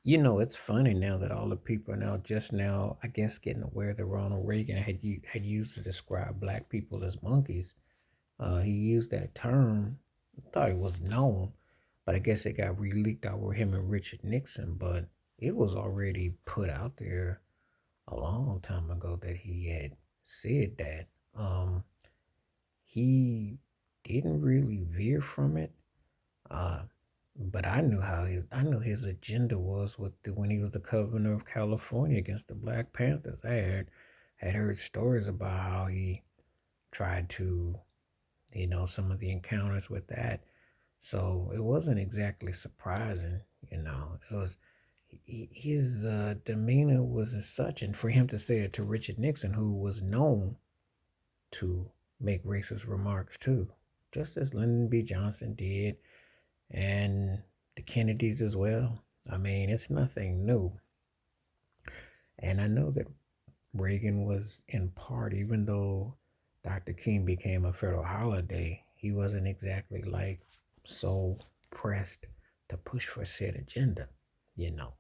It's funny now that all the people are now just now, I guess, getting aware that Ronald Reagan had used to describe black people as monkeys. He used that term. I thought it was known, but I guess it got re-leaked out with him and Richard Nixon. But it was already put out there a long time ago that he had said that. He didn't really veer from it. Uh, but I knew his agenda was when he was the governor of California against the Black Panthers. Had heard stories about how he tried to, some of the encounters with that. So it wasn't exactly surprising, It was his demeanor was as such, and for him to say it to Richard Nixon, who was known to make racist remarks too, just as Lyndon B. Johnson did, and the Kennedys as well. I mean, it's nothing new. And I know that Reagan was in part, even though Dr. King became a federal holiday, he wasn't exactly like so pressed to push for said agenda, you know.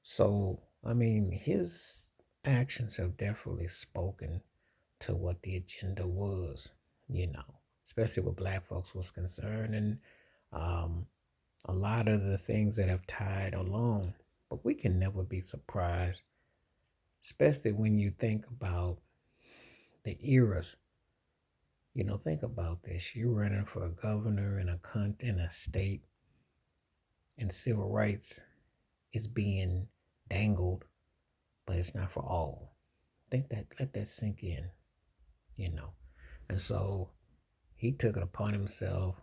So, I mean, his actions have definitely spoken to what the agenda was, you know, especially with black folks was concerned. And um, a lot of the things that have tied along, but we can never be surprised, especially when you think about the eras. Think about this. You're running for a governor in a state, and civil rights is being dangled, but it's not for all. Let that sink in, you know. And so he took it upon himself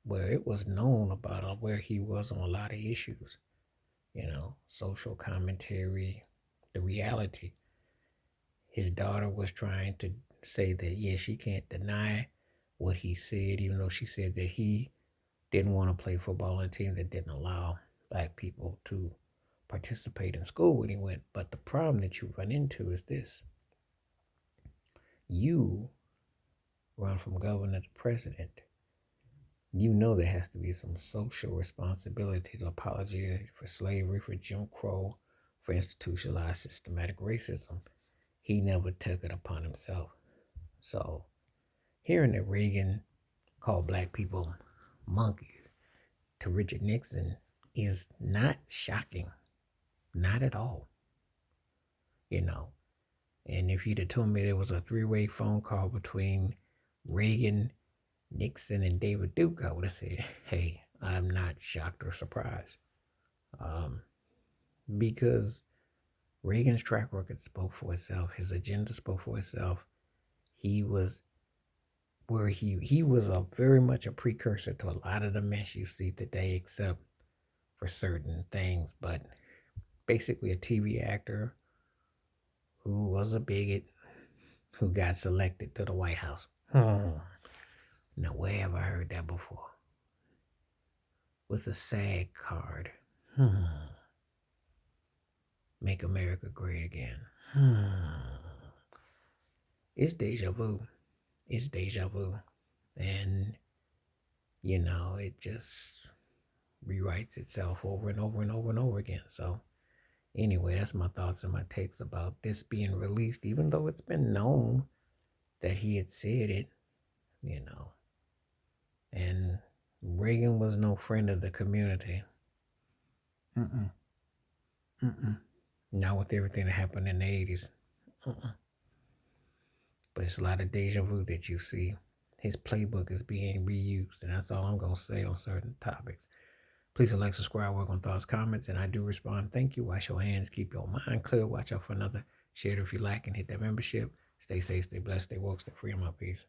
where it was known about where he was on a lot of issues, social commentary, the reality. His daughter was trying to say that, yeah, she can't deny what he said, even though she said that he didn't want to play football on a team that didn't allow black people to participate in school when he went. But the problem that you run into is this: you run from governor to president. You know there has to be some social responsibility to apologize for slavery, for Jim Crow, for institutionalized systematic racism. He never took it upon himself. So hearing that Reagan called black people monkeys to Richard Nixon is not shocking. Not at all, you know. And if you'd have told me there was a three-way phone call between Reagan, Nixon, and David Duke, I would have said, hey, I'm not shocked or surprised. Um, because Reagan's track record spoke for itself. His agenda spoke for itself. He was he was a very much a precursor to a lot of the mess you see today, except for certain things. But basically, a TV actor who was a bigot who got selected to the White House. Now, where have I heard that before? With a SAG card. Make America great again. It's deja vu. It's deja vu. And, it just rewrites itself over and over and over and over again. So, anyway, that's my thoughts and my takes about this being released, even though it's been known that he had said it, you know. And Reagan was no friend of the community. Mm-mm. Mm-mm. Not with everything that happened in the 80s. Mm-mm. But it's a lot of deja vu that you see. His playbook is being reused, and that's all I'm going to say on certain topics. Please like, subscribe, work on thoughts, comments, and I do respond. Thank you. Wash your hands. Keep your mind clear. Watch out for another. Share it if you like, and hit that membership. Stay safe, stay blessed, stay woke, stay free. I'm out. Peace.